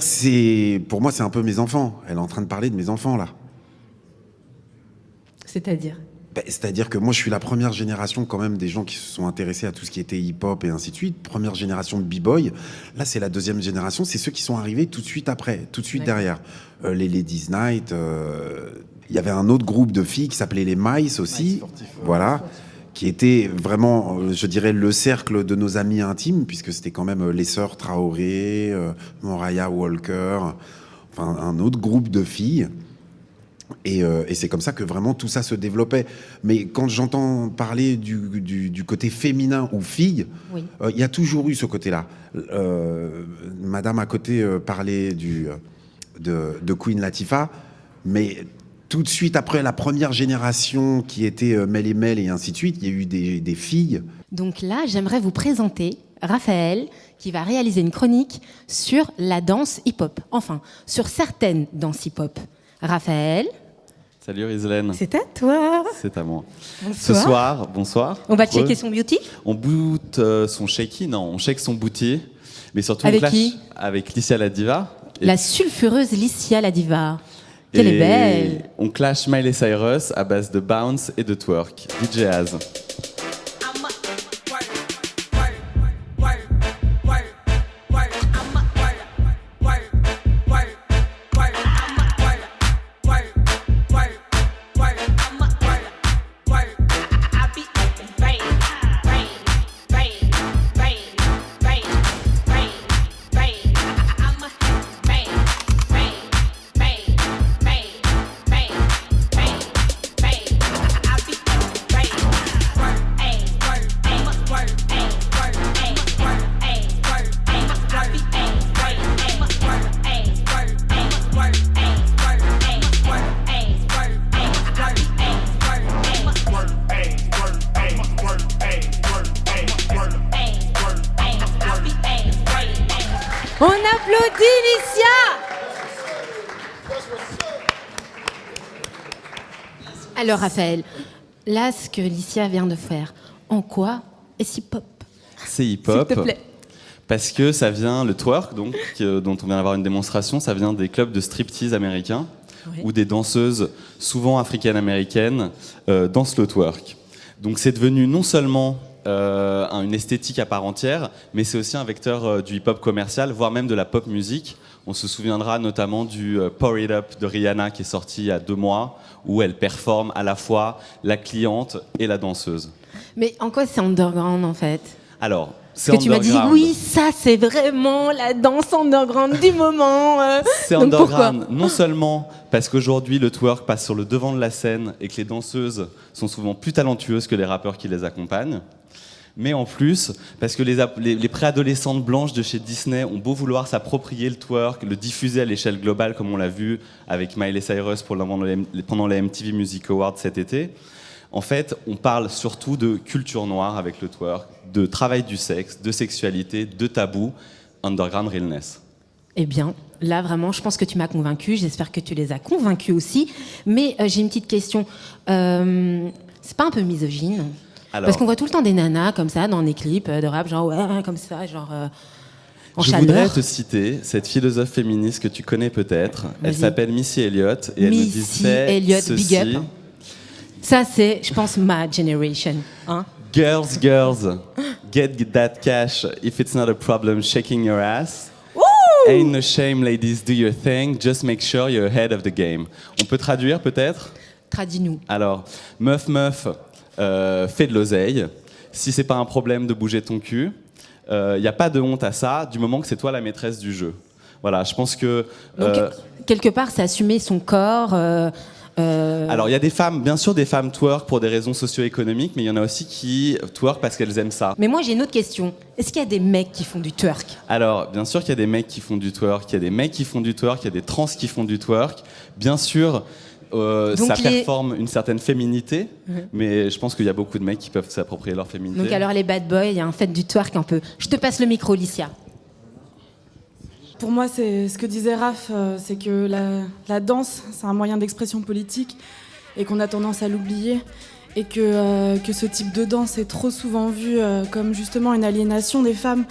pour moi, c'est un peu mes enfants. Elle est en train de parler de mes enfants, là. C'est-à-dire ? C'est-à-dire que moi, je suis la première génération quand même des gens qui se sont intéressés à tout ce qui était hip-hop et ainsi de suite. Première génération de b-boy. Là, c'est la deuxième génération. C'est ceux qui sont arrivés tout de suite après, tout de suite derrière. Les Ladies Night. Il y avait un autre groupe de filles qui s'appelait les Mice aussi. Sportif, voilà. Qui était vraiment, je dirais, le cercle de nos amis intimes, puisque c'était quand même les sœurs Traoré, Moraya Walker, enfin un autre groupe de filles. Et c'est comme ça que vraiment tout ça se développait. Mais quand j'entends parler du côté féminin ou fille, oui. Il y a toujours eu ce côté-là. Madame à côté parlait de Queen Latifah. Mais tout de suite après la première génération qui était Melle Mel et ainsi de suite, il y a eu des filles. Donc là, j'aimerais vous présenter Raphaël, qui va réaliser une chronique sur la danse hip-hop. Enfin, sur certaines danses hip-hop. Raphaël. Salut Rislaine. C'est à toi. C'est à moi. Bonsoir. Ce soir, bonsoir. On va checker son beauty. On boot son shaky, non, on shake son booty. Mais surtout, Avec on clash qui? avec Licia la diva. La sulfureuse Licia la diva. Qu'elle est belle. On clash Miley Cyrus à base de bounce et de twerk. DJ Az. On applaudit Licia. Alors Raphaël, là ce que Licia vient de faire, en quoi est-ce hip-hop? C'est hip-hop. S'il te plaît. Parce que ça vient, le twerk, donc, dont on vient d'avoir une démonstration, ça vient des clubs de striptease américains, Oui. où des danseuses, souvent africaines-américaines, dansent le twerk. Donc c'est devenu non seulement une esthétique à part entière, mais c'est aussi un vecteur du hip-hop commercial, voire même de la pop music. On se souviendra notamment du Pour It Up de Rihanna qui est sorti il y a 2 mois, où elle performe à la fois la cliente et la danseuse. Mais en quoi c'est underground en fait? Alors, c'est Parce que tu m'as dit underground. oui, ça c'est vraiment la danse underground du moment. C'est Donc underground, non seulement parce qu'aujourd'hui le twerk passe sur le devant de la scène et que les danseuses sont souvent plus talentueuses que les rappeurs qui les accompagnent, mais en plus parce que les préadolescentes blanches de chez Disney ont beau vouloir s'approprier le twerk, le diffuser à l'échelle globale comme on l'a vu avec Miley Cyrus pendant les MTV Music Awards cet été. En fait, on parle surtout de culture noire avec le twerk, de travail du sexe, de sexualité, de tabou, underground realness. Eh bien, là vraiment, je pense que tu m'as convaincue. J'espère que tu les as convaincus aussi. Mais j'ai une petite question. C'est pas un peu misogyne? Alors, Parce qu'on voit tout le temps des nanas comme ça dans des clips de rap, genre ouais, comme ça, genre en je chaleur. voudrais te citer cette philosophe féministe que tu connais peut-être. Elle Vas-y. s'appelle Missy Elliott et elle nous Missy disait Elliott, ceci. big up. Ça, c'est, je pense, ma generation. Hein? Girls, get that cash if it's not a problem shaking your ass. Ain't no shame, ladies, do your thing. Just make sure you're ahead of the game. On peut traduire peut-être? Traduis-nous. Alors, meuf, fais de l'oseille. Si c'est pas un problème de bouger ton cul, y a pas de honte à ça, du moment que c'est toi la maîtresse du jeu. Voilà, je pense que... Donc, quelque part, c'est assumer son corps. Alors, il y a des femmes, bien sûr, des femmes twerk pour des raisons socio-économiques, mais il y en a aussi qui twerk parce qu'elles aiment ça. Mais moi, j'ai une autre question. Est-ce qu'il y a des mecs qui font du twerk? Alors, bien sûr qu'il y a des mecs qui font du twerk, il y a des mecs qui font du twerk, il y a des trans qui font du twerk. Bien sûr, ça performe une certaine féminité, mais je pense qu'il y a beaucoup de mecs qui peuvent s'approprier leur féminité. Donc alors, les bad boys, il y a un fait du twerk un peu. Je te passe le micro, Licia. Pour moi, c'est ce que disait Raph, c'est que la danse, c'est un moyen d'expression politique et qu'on a tendance à l'oublier. Et que ce type de danse est trop souvent vu comme justement une aliénation des femmes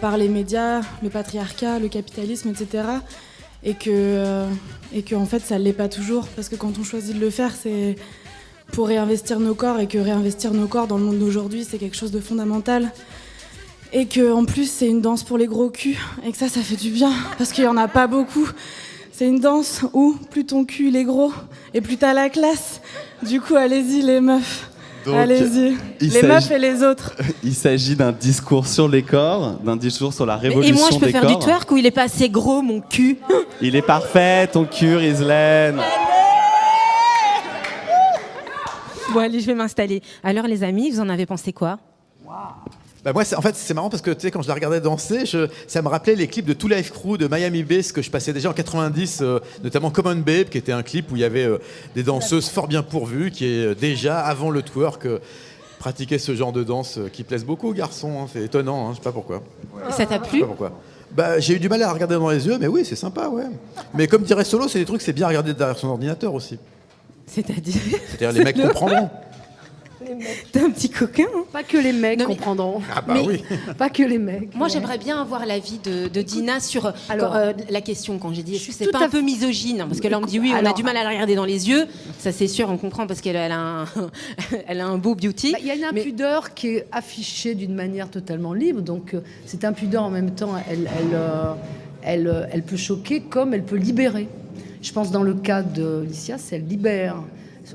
par les médias, le patriarcat, le capitalisme, etc. Et que en fait, ça ne l'est pas toujours. Parce que quand on choisit de le faire, c'est pour réinvestir nos corps. Et que réinvestir nos corps dans le monde d'aujourd'hui, c'est quelque chose de fondamental. Et qu'en plus, c'est une danse pour les gros culs. Et que ça fait du bien. Parce qu'il n'y en a pas beaucoup. C'est une danse où plus ton cul il est gros et plus t'as la classe. Du coup, allez-y les meufs. Allez-y. Les meufs et les autres. Il s'agit d'un discours sur les corps, d'un discours sur la révolution des corps. Et moi, je peux faire du twerk ou il est pas assez gros, mon cul? Il est parfait, ton cul, Rislaine. Bon, allez, je vais m'installer. Alors, les amis, vous en avez pensé quoi? Bah moi, en fait, c'est marrant parce que tu sais, quand je la regardais danser, ça me rappelait les clips de Two Life Crew de Miami Bass que je passais déjà en 90, notamment Common Babe, qui était un clip où il y avait des danseuses fort bien pourvues qui, déjà, avant le twerk, pratiquaient ce genre de danse qui plaisent beaucoup aux garçons. Hein. C'est étonnant, hein, je sais pas pourquoi. Ça t'a plu? Je sais pas pourquoi. Bah, j'ai eu du mal à la regarder dans les yeux, mais oui, c'est sympa, ouais. Mais comme dirait Solo, c'est des trucs, c'est bien à regarder derrière son ordinateur aussi. C'est-à-dire les mecs comprendront. T'es un petit coquin. Hein. Pas que les mecs comprendront. Ah bah oui. Pas que les mecs. Moi, j'aimerais bien avoir l'avis de Dina sur la question quand j'ai dit est-ce que c'est tout pas un peu misogyne? Parce que là, on me dit oui, on a du mal à la regarder dans les yeux. Ça, c'est sûr, on comprend parce qu'elle a un beau beauty. Il y a une impudeur qui est affichée d'une manière totalement libre. Donc, cette impudeur, en même temps, elle peut choquer comme elle peut libérer. Je pense dans le cas de Licia, elle libère.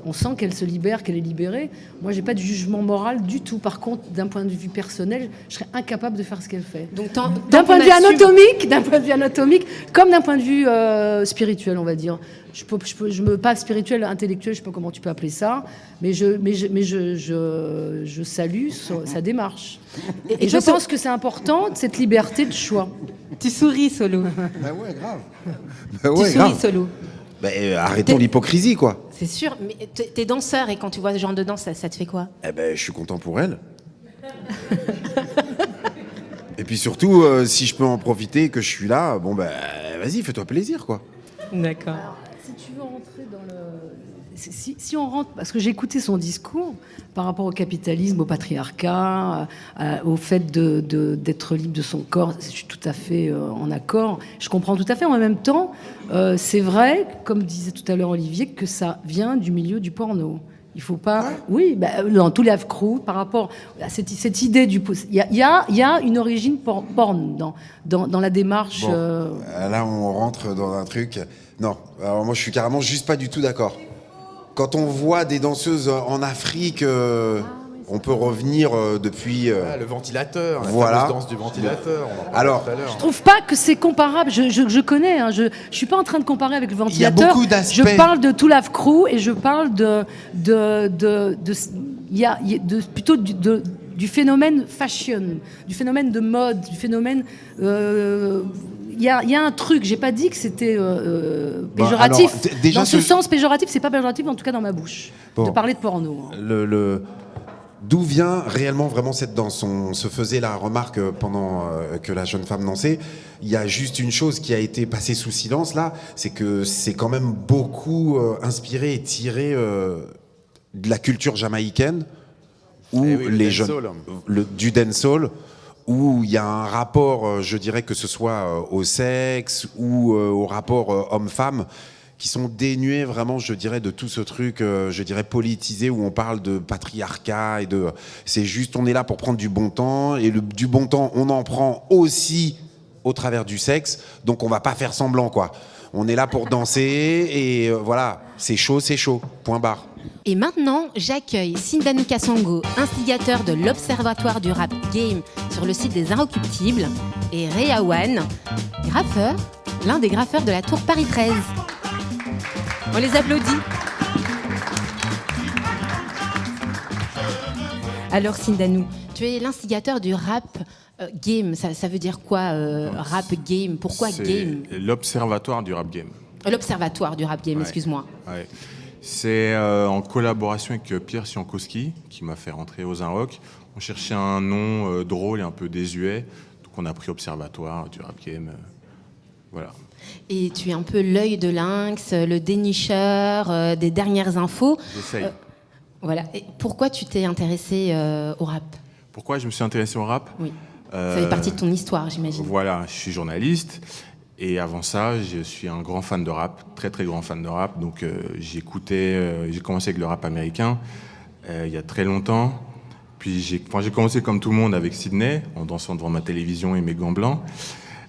On sent qu'elle se libère, qu'elle est libérée. Moi, j'ai pas de jugement moral du tout. Par contre, d'un point de vue personnel, je serais incapable de faire ce qu'elle fait. Donc, d'un point de vue anatomique, comme d'un point de vue spirituel, on va dire. Je me pas spirituel, intellectuel, je sais pas comment tu peux appeler ça, mais je salue sa démarche. Et je pense que c'est important cette liberté de choix. Tu souris, Solo. Bah ouais, grave. Tu souris, Solo. Bah, arrêtons l'hypocrisie, quoi. C'est sûr, mais t'es danseur et quand tu vois ce genre de danse, ça te fait quoi? Eh ben, je suis content pour elle. Et puis surtout, si je peux en profiter, que je suis là, bon ben, vas-y, fais-toi plaisir, quoi. D'accord. Alors, si tu veux rentrer dans le... Si on rentre... Parce que j'ai écouté son discours par rapport au capitalisme, au patriarcat, au fait d'être libre de son corps. Je suis tout à fait en accord. Je comprends tout à fait. En même temps, c'est vrai, comme disait tout à l'heure Olivier, que ça vient du milieu du porno. Il faut pas... Ouais. Oui, dans tous les Crew, par rapport à cette idée du... Il y a une origine porn dans la démarche... Bon, là, on rentre dans un truc... Non, alors moi, je suis carrément juste pas du tout d'accord. Quand on voit des danseuses en Afrique, on peut revenir depuis... le ventilateur, voilà. La fameuse danse du ventilateur. Alors, je trouve pas que c'est comparable. Je connais. Hein, je suis pas en train de comparer avec le ventilateur. Il y a beaucoup d'aspects. Je parle de Two Life Crew et je parle plutôt du phénomène fashion, du phénomène de mode, du phénomène... Il y a un truc, j'ai pas dit que c'était péjoratif. Alors, déjà dans ce sens péjoratif, c'est pas péjoratif, en tout cas dans ma bouche, de parler de porno. D'où vient réellement vraiment cette danse? On se faisait la remarque pendant que la jeune femme dansait. Il y a juste une chose qui a été passée sous silence là, c'est que c'est quand même beaucoup inspiré et tiré de la culture jamaïcaine, où les jeunes, du dancehall, où il y a un rapport, je dirais que ce soit au sexe ou au rapport homme-femme, qui sont dénués vraiment, je dirais, de tout ce truc, je dirais, politisé, où on parle de patriarcat et de... C'est juste, on est là pour prendre du bon temps, et du bon temps, on en prend aussi au travers du sexe, donc on va pas faire semblant, quoi. On est là pour danser, et voilà, c'est chaud, point barre. Et maintenant, j'accueille Sindanu Kasongo, instigateur de l'Observatoire du Rap Game sur le site des Inrecuptibles, et Reyawan, graffeur, l'un des graffeurs de la Tour Paris 13. On les applaudit. Alors Sindanu, tu es l'instigateur du Rap Game. Ça veut dire quoi, Rap Game? Pourquoi Game? L'Observatoire du Rap Game. L'Observatoire du Rap Game, ouais. Excuse-moi. Ouais. C'est en collaboration avec Pierre Siankowski, qui m'a fait rentrer aux Inrock. On cherchait un nom drôle et un peu désuet, donc on a pris Observatoire du Rap Game. Voilà. Et tu es un peu l'œil de lynx, le dénicheur des dernières infos. J'essaye. Voilà. Et pourquoi tu t'es intéressé au rap? Pourquoi je me suis intéressé au rap? Oui. Ça fait partie de ton histoire, j'imagine. Voilà, je suis journaliste. Et avant ça, je suis un grand fan de rap, très très grand fan de rap. Donc j'ai commencé avec le rap américain il y a très longtemps. Puis j'ai commencé comme tout le monde avec Sydney, en dansant devant ma télévision et mes gants blancs.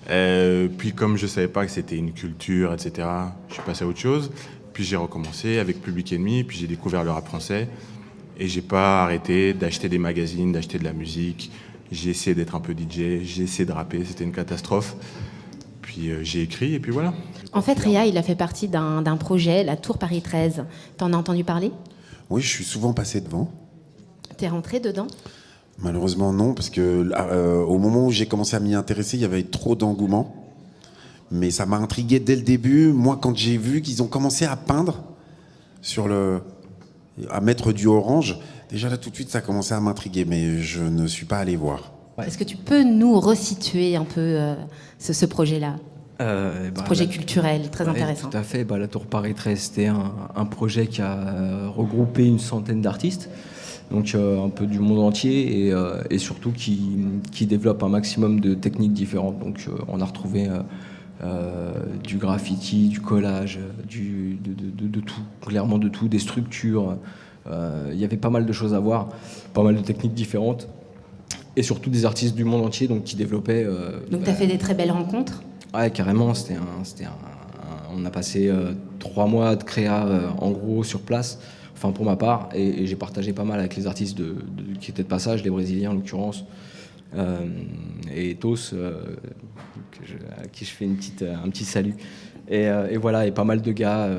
Puis comme je savais pas que c'était une culture, etc., je suis passé à autre chose. Puis j'ai recommencé avec Public Enemy, puis j'ai découvert le rap français. Et j'ai pas arrêté d'acheter des magazines, d'acheter de la musique. J'ai essayé d'être un peu DJ, j'ai essayé de rapper, c'était une catastrophe. Puis j'ai écrit et puis voilà. En fait, Ria, il a fait partie d'un projet, la Tour Paris 13. T'en as entendu parler? Oui, je suis souvent passé devant. T'es rentré dedans? Malheureusement non, parce que au moment où j'ai commencé à m'y intéresser, il y avait trop d'engouement. Mais ça m'a intrigué dès le début. Moi, quand j'ai vu qu'ils ont commencé à peindre à mettre du orange, déjà là tout de suite ça a commencé à m'intriguer, mais je ne suis pas allé voir. Est-ce que tu peux nous resituer un peu ce projet-là, ce projet culturel très intéressant? Tout à fait. La Tour Paris 13, c'était un projet qui a regroupé une centaine d'artistes, donc un peu du monde entier, et surtout qui développe un maximum de techniques différentes. Donc on a retrouvé du graffiti, du collage, de tout, clairement de tout, des structures. Il y avait pas mal de choses à voir, pas mal de techniques différentes. Et surtout des artistes du monde entier qui développaient... Donc tu as fait des très belles rencontres? Ouais, carrément. On a passé 3 mois de créa en gros sur place, enfin pour ma part, et j'ai partagé pas mal avec les artistes qui étaient de passage, les Brésiliens en l'occurrence, et Tos, à qui je fais un petit salut. Et voilà, et pas mal de gars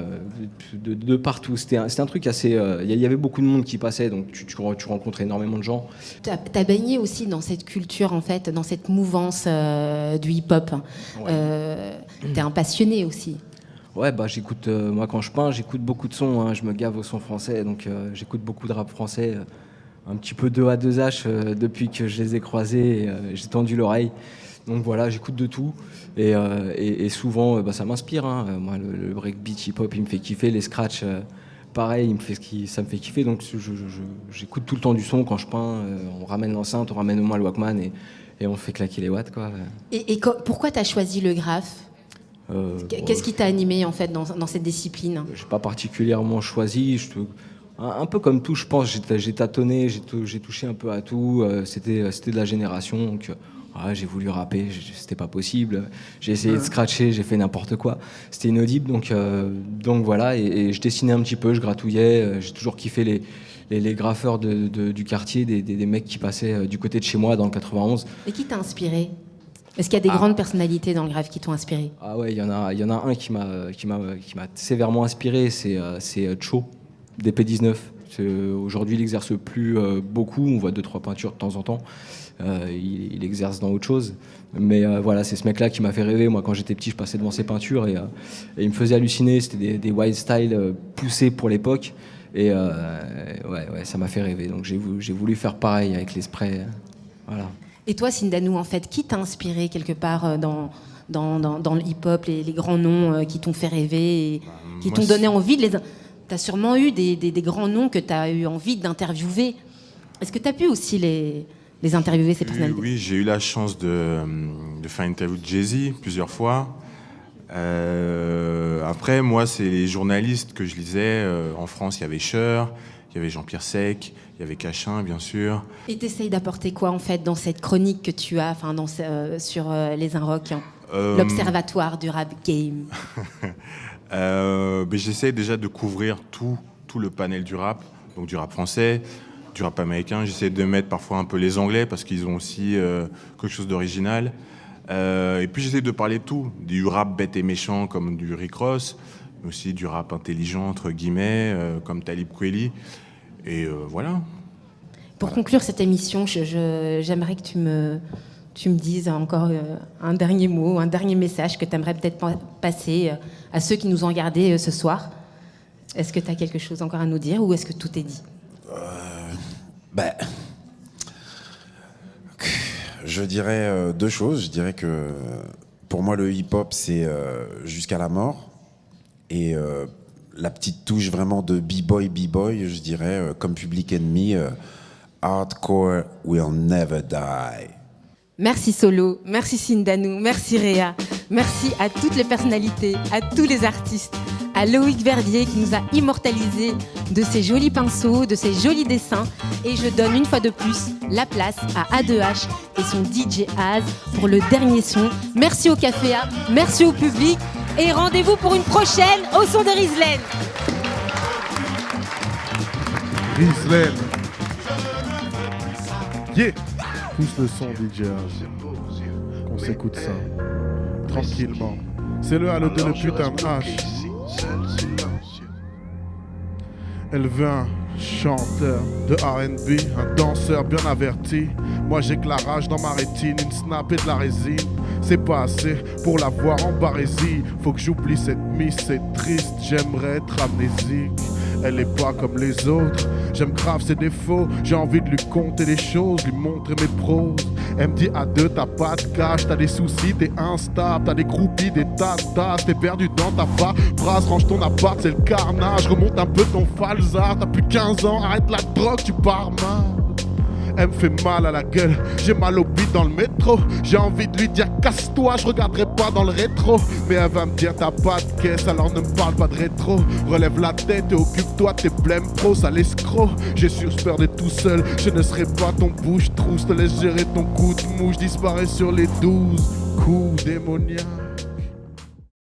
de partout. C'était un truc assez... Il y avait beaucoup de monde qui passait, donc tu rencontres énormément de gens. T'as baigné aussi dans cette culture, en fait, dans cette mouvance du hip-hop. Ouais. T'es un passionné aussi. Ouais, j'écoute... moi, quand je peins, j'écoute beaucoup de sons. Hein, je me gave au son français, donc j'écoute beaucoup de rap français. Un petit peu 2A2H depuis que je les ai croisés. J'ai tendu l'oreille. Donc voilà, j'écoute de tout et souvent ça m'inspire. Hein. Moi, le breakbeat hip-hop, il me fait kiffer. Les scratchs, pareil, ça me fait kiffer. Donc j'écoute tout le temps du son quand je peins. On ramène l'enceinte, on ramène au moins le Walkman et on fait claquer les watts, quoi. Et pourquoi tu as choisi le graphe? Qu'est-ce qui t'a animé en fait dans cette discipline? Je n'ai pas particulièrement choisi. Un peu comme tout, je pense. J'ai tâtonné, j'ai touché un peu à tout. C'était de la génération, donc... j'ai voulu rapper, c'était pas possible. J'ai essayé de scratcher, j'ai fait n'importe quoi. C'était inaudible, donc voilà. Et je dessinais un petit peu, je gratouillais. J'ai toujours kiffé les graffeurs du quartier, des mecs qui passaient du côté de chez moi dans le 91. Et qui t'a inspiré? Est-ce qu'il y a des grandes personnalités dans le graphe qui t'ont inspiré? Ah ouais, il y en a un qui m'a sévèrement inspiré, c'est Cho, d'P19. Aujourd'hui, il n'exerce plus beaucoup. On voit 2-3 peintures de temps en temps. Il exerce dans autre chose. Mais voilà, c'est ce mec-là qui m'a fait rêver. Moi, quand j'étais petit, je passais devant ses peintures et il me faisait halluciner. C'était des wild style poussés pour l'époque. Et ouais, ça m'a fait rêver. Donc j'ai voulu faire pareil avec les sprays. Voilà. Et toi, Sindanou, en fait, qui t'a inspiré quelque part dans le hip-hop, les grands noms qui t'ont fait rêver et qui t'ont donné envie de les... T'as sûrement eu des grands noms que t'as eu envie d'interviewer. Est-ce que t'as pu aussi les interviewer, ces personnalités? Oui, j'ai eu la chance de faire une interview de Jay-Z plusieurs fois. Après, moi, c'est les journalistes que je lisais. En France, il y avait Cher, il y avait Jean-Pierre Sec, il y avait Cachin, bien sûr. Et t'essayes d'apporter quoi, en fait, dans cette chronique que tu as sur les Inrocks, l'observatoire du rap game? J'essaie déjà de couvrir tout le panel du rap, donc du rap français, du rap américain. J'essaie de mettre parfois un peu les Anglais parce qu'ils ont aussi quelque chose d'original. Et puis j'essaie de parler de tout, du rap bête et méchant comme du Rick Ross, mais aussi du rap intelligent entre guillemets comme Talib Kweli. Et voilà. Pour conclure cette émission, j'aimerais que tu me dises encore un dernier mot, un dernier message que tu aimerais peut-être passer à ceux qui nous ont regardés ce soir. Est-ce que tu as quelque chose encore à nous dire ou est-ce que tout est dit? Je dirais 2 choses. Je dirais que pour moi, le hip-hop, c'est jusqu'à la mort. Et la petite touche vraiment de b-boy, je dirais, comme Public Enemy, hardcore will never die. Merci Solo, merci Sindanou, merci Réa, merci à toutes les personnalités, à tous les artistes, à Loïc Verdier qui nous a immortalisés de ses jolis pinceaux, de ses jolis dessins. Et je donne une fois de plus la place à A2H et son DJ Az pour le dernier son. Merci au Café A, merci au public et rendez-vous pour une prochaine au son de Rizlen. Rizlen. Yeah. Pousse le son, DJ. Qu'on s'écoute ça. Tranquillement. C'est le halo de le putain de H. Elle vient Chanteur de R&B, un danseur bien averti. Moi j'ai que la rage dans ma rétine, une snap et de la résine. C'est pas assez pour la voir en barésie. Faut que j'oublie cette miss, c'est triste, j'aimerais être amnésique. Elle est pas comme les autres, j'aime grave ses défauts. J'ai envie de lui conter les choses, lui montrer mes pros. Elle me dit à deux, t'as pas de cash, t'as des soucis, t'es instable, t'as des groupies, des tatas, t'es perdu dans ta phrase, range ton appart, c'est le carnage. Remonte un peu ton falzar, t'as plus 15 ans, arrête la drogue, tu pars mal. Elle me fait mal à la gueule, j'ai mal au bide dans le métro. J'ai envie de lui dire casse-toi, je regarderai pas dans le rétro. Mais elle va me dire t'as pas de caisse, alors ne me parle pas de rétro. Relève la tête et occupe-toi de tes blèmes pro, sale escroc. J'ai peur d'être tout seul, je ne serai pas ton bouche-trousse. Te laisse gérer ton coup de mouche, disparaît sur les 12 coups démoniaques.